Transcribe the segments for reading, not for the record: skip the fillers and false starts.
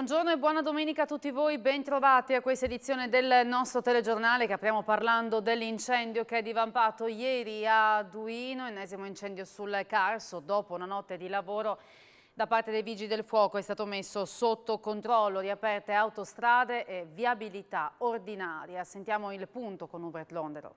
buongiorno e buona domenica a tutti voi, ben trovati a questa edizione del nostro telegiornale che apriamo parlando dell'incendio che è divampato ieri a Duino, ennesimo incendio sul Carso. Dopo una notte di lavoro da parte dei Vigili del Fuoco è stato messo sotto controllo, riaperte autostrade e viabilità ordinaria. Sentiamo il punto con Hubert Londero.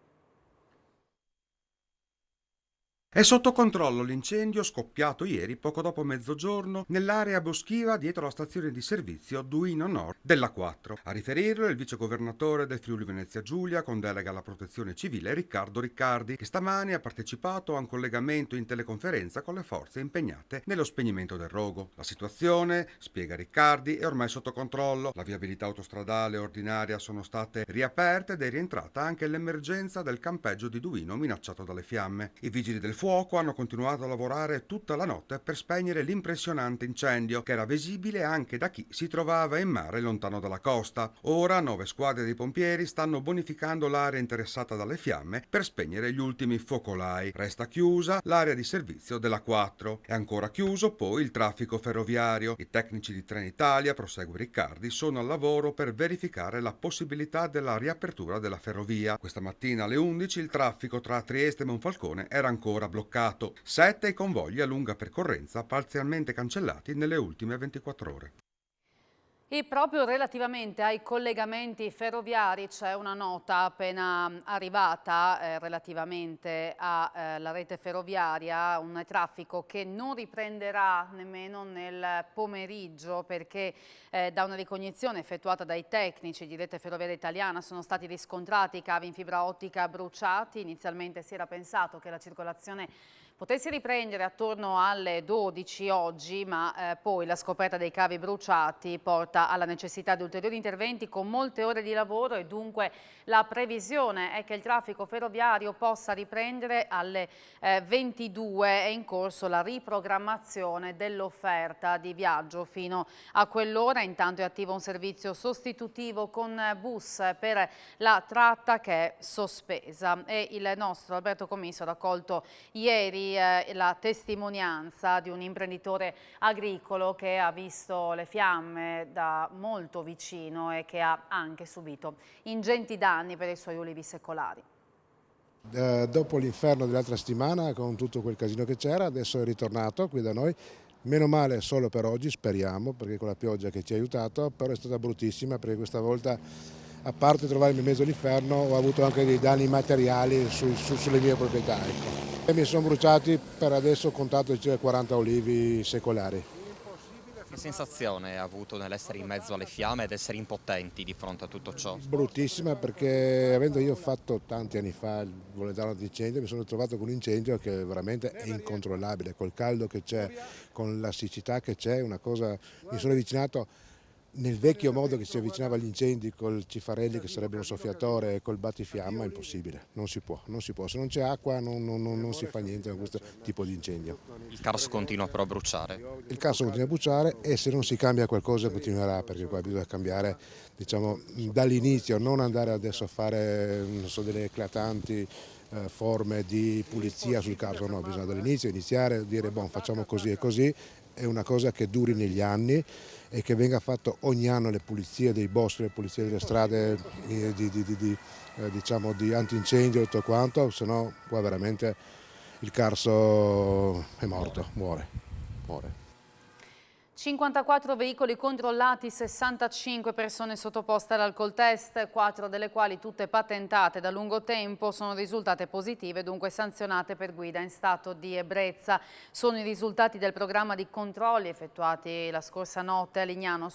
È sotto controllo l'incendio scoppiato ieri poco dopo mezzogiorno nell'area boschiva dietro la stazione di servizio Duino Nord della 4. A riferirlo è il vicegovernatore del Friuli Venezia Giulia con delega alla protezione civile Riccardo Riccardi, che stamani ha partecipato a un collegamento in teleconferenza con le forze impegnate nello spegnimento del rogo. La situazione, spiega Riccardi, è ormai sotto controllo. La viabilità autostradale ordinaria sono state riaperte ed è rientrata anche l'emergenza del campeggio di Duino minacciato dalle fiamme. I vigili del fuoco hanno continuato a lavorare tutta la notte per spegnere l'impressionante incendio che era visibile anche da chi si trovava in mare lontano dalla costa. Ora 9 squadre di pompieri stanno bonificando l'area interessata dalle fiamme per spegnere gli ultimi focolai. Resta chiusa l'area di servizio della 4. È ancora chiuso poi il traffico ferroviario. I tecnici di Trenitalia, prosegue Riccardi, sono al lavoro per verificare la possibilità della riapertura della ferrovia. Questa mattina alle 11 il traffico tra Trieste e Monfalcone era ancora bloccato. 7 i convogli a lunga percorrenza parzialmente cancellati nelle ultime 24 ore. E proprio relativamente ai collegamenti ferroviari c'è una nota appena arrivata relativamente alla rete ferroviaria, un traffico che non riprenderà nemmeno nel pomeriggio perché da una ricognizione effettuata dai tecnici di Rete Ferroviaria Italiana sono stati riscontrati i cavi in fibra ottica bruciati. Inizialmente si era pensato che la circolazione potesse riprendere attorno alle 12 oggi, ma poi la scoperta dei cavi bruciati porta alla necessità di ulteriori interventi con molte ore di lavoro e dunque la previsione è che il traffico ferroviario possa riprendere alle 22. È in corso la riprogrammazione dell'offerta di viaggio fino a quell'ora. Intanto è attivo un servizio sostitutivo con bus per la tratta che è sospesa e il nostro Alberto Commisso ha raccolto ieri la testimonianza di un imprenditore agricolo che ha visto le fiamme da molto vicino e che ha anche subito ingenti danni per i suoi ulivi secolari. Dopo l'inferno dell'altra settimana, con tutto quel casino che c'era, adesso è ritornato qui da noi. Meno male solo per oggi, speriamo, perché con la pioggia che ci ha aiutato, però è stata bruttissima perché questa volta, a parte trovarmi in mezzo all'inferno, ho avuto anche dei danni materiali sulle mie proprietà. Ecco. E mi sono bruciati, per adesso ho contato circa 40 ulivi secolari. Che sensazione ha avuto nell'essere in mezzo alle fiamme ed essere impotenti di fronte a tutto ciò? Bruttissima, perché avendo io fatto tanti anni fa il volontario d'incendio mi sono trovato con un incendio che veramente è incontrollabile, col caldo che c'è, con la siccità che c'è, una cosa, mi sono avvicinato nel vecchio modo che si avvicinava agli incendi col Cifarelli che sarebbe un soffiatore e col battifiamma. È impossibile, non si può, se non c'è acqua non si fa niente con questo tipo di incendio. Il Carso continua però a bruciare. Il Carso continua a bruciare e se non si cambia qualcosa continuerà, perché qua bisogna cambiare, diciamo, dall'inizio, non andare adesso a fare delle eclatanti forme di pulizia sul Carso, no, bisogna dall'inizio iniziare a dire boh, facciamo così e così, è una cosa che duri negli anni e che venga fatto ogni anno le pulizie dei boschi, le pulizie delle strade, diciamo di antincendio e tutto quanto, se no qua veramente il Carso è morto, muore. 54 veicoli controllati, 65 persone sottoposte all'alcol test, 4 delle quali tutte patentate da lungo tempo sono risultate positive, dunque sanzionate per guida in stato di ebbrezza. Sono i risultati del programma di controlli effettuati la scorsa notte a Lignano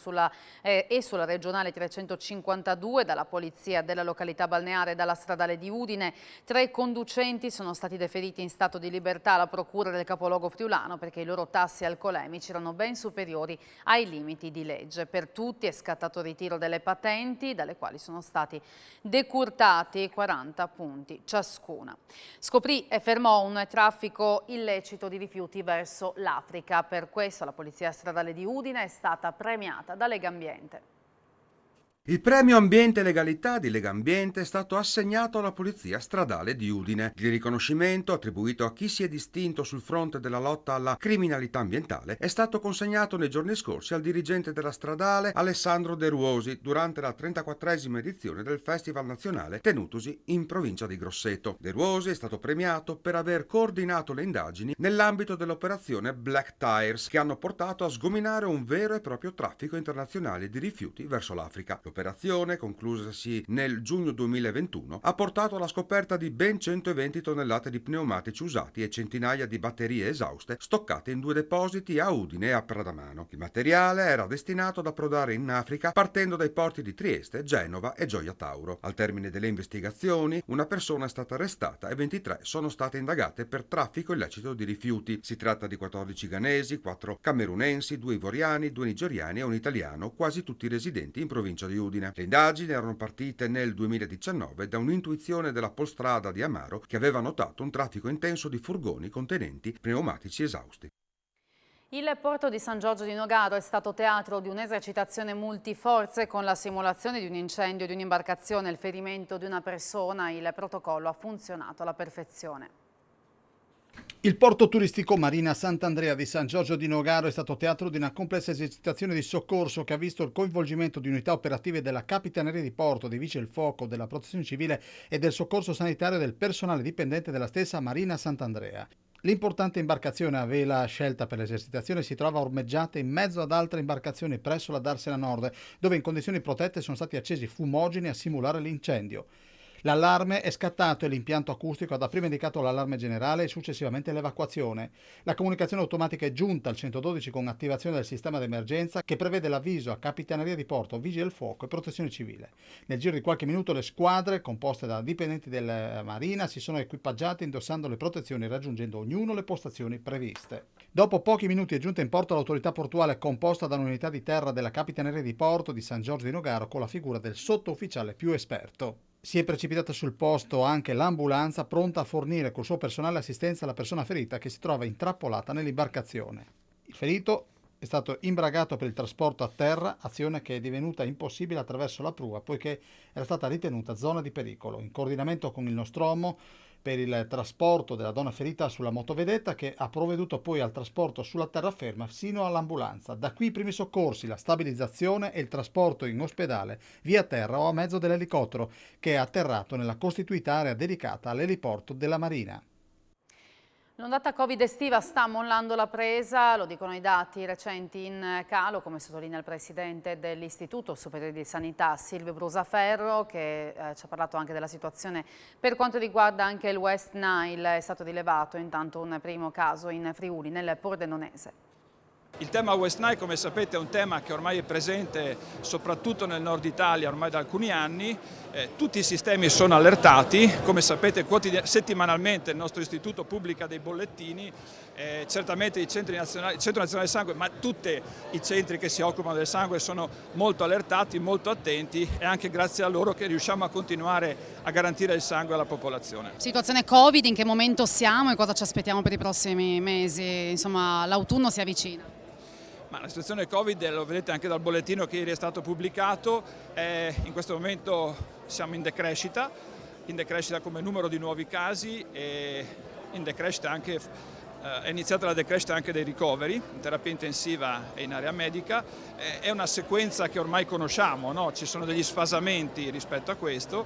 e sulla regionale 352 dalla polizia della località balneare e dalla stradale di Udine. 3 conducenti sono stati deferiti in stato di libertà alla procura del capoluogo friulano perché i loro tassi alcolemici erano ben superiori ai limiti di legge. Per tutti è scattato il ritiro delle patenti, dalle quali sono stati decurtati 40 punti ciascuna. Scoprì e fermò un traffico illecito di rifiuti verso l'Africa. Per questo la Polizia Stradale di Udine è stata premiata da Legambiente. Il premio Ambiente e Legalità di Legambiente è stato assegnato alla Polizia Stradale di Udine. Il riconoscimento, attribuito a chi si è distinto sul fronte della lotta alla criminalità ambientale, è stato consegnato nei giorni scorsi al dirigente della Stradale Alessandro De Ruosi durante la 34esima edizione del Festival Nazionale tenutosi in provincia di Grosseto. De Ruosi è stato premiato per aver coordinato le indagini nell'ambito dell'operazione Black Tires, che hanno portato a sgominare un vero e proprio traffico internazionale di rifiuti verso l'Africa. L'operazione, conclusasi nel giugno 2021, ha portato alla scoperta di ben 120 tonnellate di pneumatici usati e centinaia di batterie esauste stoccate in 2 depositi a Udine e a Pradamano. Il materiale era destinato ad approdare in Africa partendo dai porti di Trieste, Genova e Gioia Tauro. Al termine delle investigazioni, una persona è stata arrestata e 23 sono state indagate per traffico illecito di rifiuti. Si tratta di 14 ghanesi, 4 camerunensi, 2 ivoriani, 2 nigeriani e un italiano, quasi tutti residenti in provincia di Udine. Le indagini erano partite nel 2019 da un'intuizione della Polstrada di Amaro, che aveva notato un traffico intenso di furgoni contenenti pneumatici esausti. Il porto di San Giorgio di Nogaro è stato teatro di un'esercitazione multiforze con la simulazione di un incendio di un'imbarcazione e il ferimento di una persona. Il protocollo ha funzionato alla perfezione. Il porto turistico Marina Sant'Andrea di San Giorgio di Nogaro è stato teatro di una complessa esercitazione di soccorso che ha visto il coinvolgimento di unità operative della Capitaneria di Porto, dei Vigili del Fuoco, della Protezione Civile e del soccorso sanitario del personale dipendente della stessa Marina Sant'Andrea. L'importante imbarcazione a vela scelta per l'esercitazione si trova ormeggiata in mezzo ad altre imbarcazioni presso la Darsena Nord, dove in condizioni protette sono stati accesi fumogeni a simulare l'incendio. L'allarme è scattato e l'impianto acustico ha dapprima indicato l'allarme generale e successivamente l'evacuazione. La comunicazione automatica è giunta al 112 con attivazione del sistema d'emergenza che prevede l'avviso a Capitaneria di Porto, Vigili del Fuoco e Protezione Civile. Nel giro di qualche minuto le squadre, composte da dipendenti della Marina, si sono equipaggiate indossando le protezioni e raggiungendo ognuno le postazioni previste. Dopo pochi minuti è giunta in porto l'autorità portuale composta da un'unità di terra della Capitaneria di Porto di San Giorgio di Nogaro con la figura del sottufficiale più esperto. Si è precipitata sul posto anche l'ambulanza pronta a fornire col suo personale assistenza alla persona ferita che si trova intrappolata nell'imbarcazione. Il ferito è stato imbragato per il trasporto a terra, azione che è divenuta impossibile attraverso la prua poiché era stata ritenuta zona di pericolo. In coordinamento con il Nostromo per il trasporto della donna ferita sulla motovedetta che ha provveduto poi al trasporto sulla terraferma sino all'ambulanza. Da qui i primi soccorsi, la stabilizzazione e il trasporto in ospedale via terra o a mezzo dell'elicottero che è atterrato nella costituita area dedicata all'eliporto della Marina. L'ondata Covid estiva sta mollando la presa, lo dicono i dati recenti in calo, come sottolinea il presidente dell'Istituto Superiore di Sanità Silvio Brusaferro, che ci ha parlato anche della situazione per quanto riguarda anche il West Nile. È stato rilevato intanto un primo caso in Friuli, nel Pordenonese. Il tema West Nile, come sapete, è un tema che ormai è presente soprattutto nel nord Italia ormai da alcuni anni. Tutti i sistemi sono allertati, come sapete settimanalmente il nostro istituto pubblica dei bollettini, certamente il Centro Nazionale del Sangue, ma tutti i centri che si occupano del sangue sono molto allertati, molto attenti, e anche grazie a loro che riusciamo a continuare a garantire il sangue alla popolazione. Situazione Covid, in che momento siamo e cosa ci aspettiamo per i prossimi mesi? Insomma, l'autunno si avvicina. Ma la situazione Covid, lo vedete anche dal bollettino che ieri è stato pubblicato, in questo momento siamo in decrescita come numero di nuovi casi e in decrescita anche, è iniziata la decrescita anche dei ricoveri in terapia intensiva e in area medica. È una sequenza che ormai conosciamo, no? Ci sono degli sfasamenti rispetto a questo.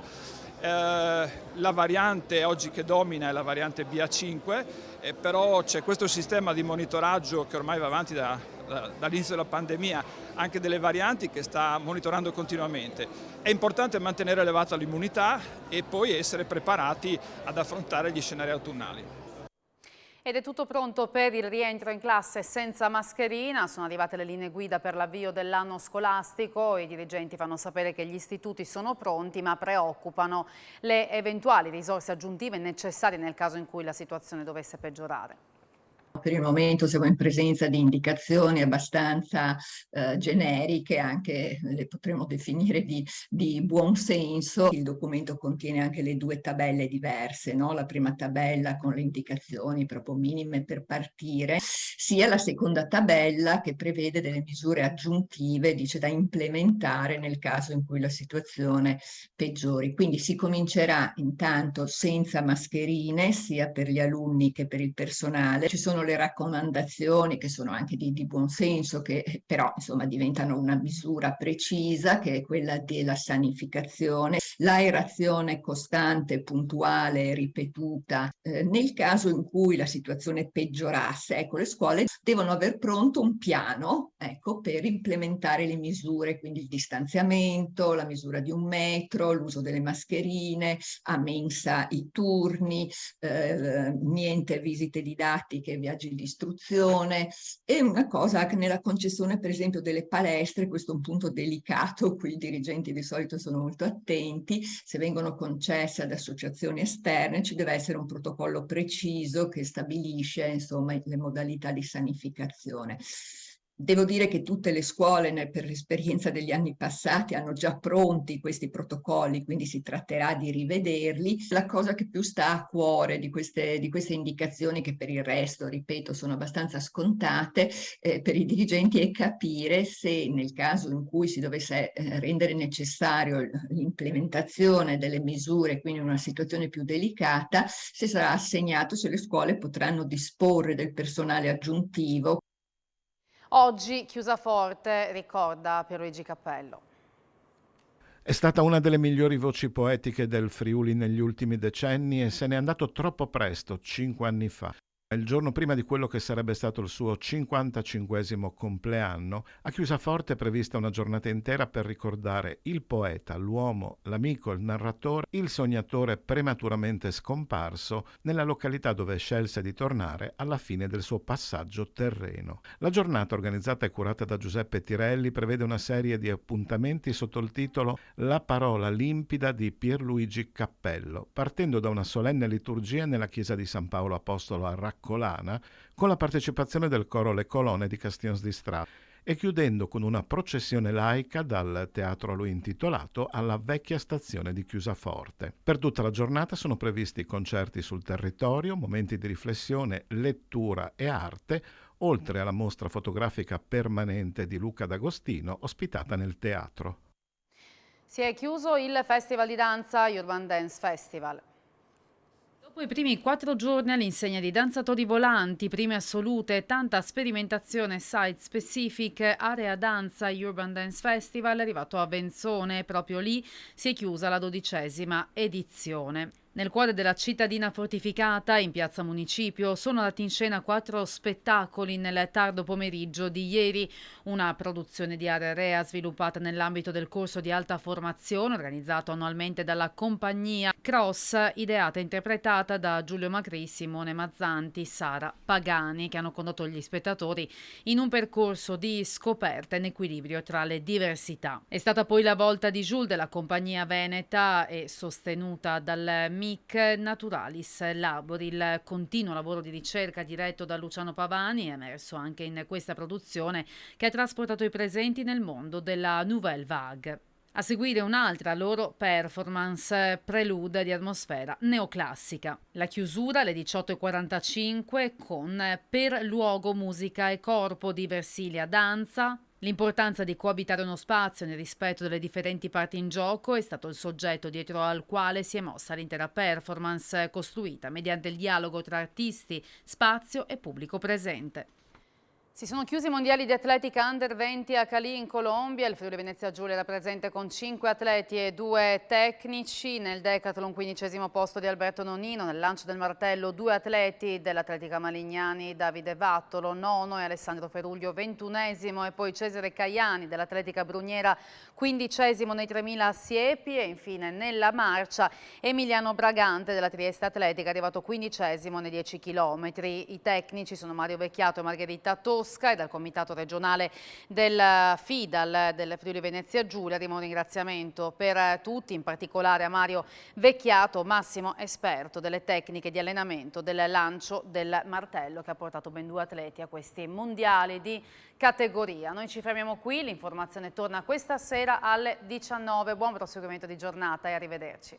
La variante oggi che domina è la variante BA5, però c'è questo sistema di monitoraggio che ormai va avanti dall'inizio della pandemia, anche delle varianti, che sta monitorando continuamente. È importante mantenere elevata l'immunità e poi essere preparati ad affrontare gli scenari autunnali. Ed è tutto pronto per il rientro in classe senza mascherina. Sono arrivate le linee guida per l'avvio dell'anno scolastico. I dirigenti fanno sapere che gli istituti sono pronti, ma preoccupano le eventuali risorse aggiuntive necessarie nel caso in cui la situazione dovesse peggiorare. Per il momento siamo in presenza di indicazioni abbastanza generiche, anche le potremmo definire di buon senso. Il documento contiene anche le due tabelle diverse, no? La prima tabella con le indicazioni proprio minime per partire, sia la seconda tabella che prevede delle misure aggiuntive, dice, da implementare nel caso in cui la situazione peggiori. Quindi si comincerà intanto senza mascherine, sia per gli alunni che per il personale. Ci sono le raccomandazioni che sono anche di buon senso, che però insomma diventano una misura precisa, che è quella della sanificazione, l'aerazione costante, puntuale e ripetuta. Nel caso in cui la situazione peggiorasse, ecco, le scuole devono aver pronto un piano, ecco, per implementare le misure, quindi il distanziamento, la misura di 1 metro, l'uso delle mascherine, a mensa i turni, niente visite didattiche, viaggi di istruzione. E una cosa che nella concessione per esempio delle palestre, questo è un punto delicato, qui i dirigenti di solito sono molto attenti, se vengono concesse ad associazioni esterne ci deve essere un protocollo preciso che stabilisce insomma le modalità di sanificazione. Devo dire che tutte le scuole, per l'esperienza degli anni passati, hanno già pronti questi protocolli, quindi si tratterà di rivederli. La cosa che più sta a cuore di queste indicazioni, che per il resto, ripeto, sono abbastanza scontate, per i dirigenti, è capire se nel caso in cui si dovesse rendere necessario l'implementazione delle misure, quindi in una situazione più delicata, se sarà assegnato, se le scuole potranno disporre del personale aggiuntivo. Oggi Chiusaforte ricorda Pierluigi Cappello. È stata una delle migliori voci poetiche del Friuli negli ultimi decenni e se n'è andato troppo presto, 5 anni fa. Il giorno prima di quello che sarebbe stato il suo 55esimo compleanno, a Chiusaforte è prevista una giornata intera per ricordare il poeta, l'uomo, l'amico, il narratore, il sognatore prematuramente scomparso nella località dove scelse di tornare alla fine del suo passaggio terreno. La giornata, organizzata e curata da Giuseppe Tirelli, prevede una serie di appuntamenti sotto il titolo La parola limpida di Pierluigi Cappello, partendo da una solenne liturgia nella chiesa di San Paolo Apostolo a Raccolana, con la partecipazione del coro Le Colonne di Castions di Stra, e chiudendo con una processione laica dal teatro a lui intitolato alla vecchia stazione di Chiusaforte. Per tutta la giornata sono previsti concerti sul territorio, momenti di riflessione, lettura e arte, oltre alla mostra fotografica permanente di Luca D'Agostino ospitata nel teatro. Si è chiuso il Festival di Danza Urban Dance Festival. Dopo i primi 4 giorni all'insegna di danzatori volanti, prime assolute e tanta sperimentazione site-specific, Area Danza Urban Dance Festival è arrivato a Venzone. Proprio lì si è chiusa la 12ª edizione. Nel cuore della cittadina fortificata, in piazza Municipio, sono andati in scena 4 spettacoli nel tardo pomeriggio di ieri. Una produzione di Area Rea sviluppata nell'ambito del corso di alta formazione organizzato annualmente dalla compagnia Cross, ideata e interpretata da Giulio Macri, Simone Mazzanti, Sara Pagani, che hanno condotto gli spettatori in un percorso di scoperta in equilibrio tra le diversità. È stata poi la volta di Jules della compagnia veneta e sostenuta dal MIC Naturalis Labori. Il continuo lavoro di ricerca diretto da Luciano Pavani è emerso anche in questa produzione che ha trasportato i presenti nel mondo della Nouvelle Vague. A seguire un'altra loro performance, prelude di atmosfera neoclassica. La chiusura alle 18:45 con Per luogo, musica e corpo di Versilia Danza. L'importanza di coabitare uno spazio nel rispetto delle differenti parti in gioco è stato il soggetto dietro al quale si è mossa l'intera performance, costruita mediante il dialogo tra artisti, spazio e pubblico presente. Si sono chiusi i mondiali di atletica under 20 a Cali in Colombia. Il Friuli Venezia Giulia era presente con 5 atleti e 2 tecnici. Nel decathlon 15° posto di Alberto Nonino. Nel lancio del martello 2 atleti dell'Atletica Malignani, Davide Vattolo 9 e Alessandro Feruglio 21° e poi Cesare Caiani dell'Atletica Bruniera 15° nei 3000 a Siepi. E infine nella marcia Emiliano Bragante della Trieste Atletica arrivato 15° nei 10 km. I tecnici sono Mario Vecchiato e Margherita Tosti. Bosca e dal Comitato regionale del FIDAL del Friuli Venezia Giulia. Arriva un ringraziamento per tutti, in particolare a Mario Vecchiato, massimo esperto delle tecniche di allenamento del lancio del martello, che ha portato ben 2 atleti a questi mondiali di categoria. Noi ci fermiamo qui, l'informazione torna questa sera alle 19. Buon proseguimento di giornata e arrivederci.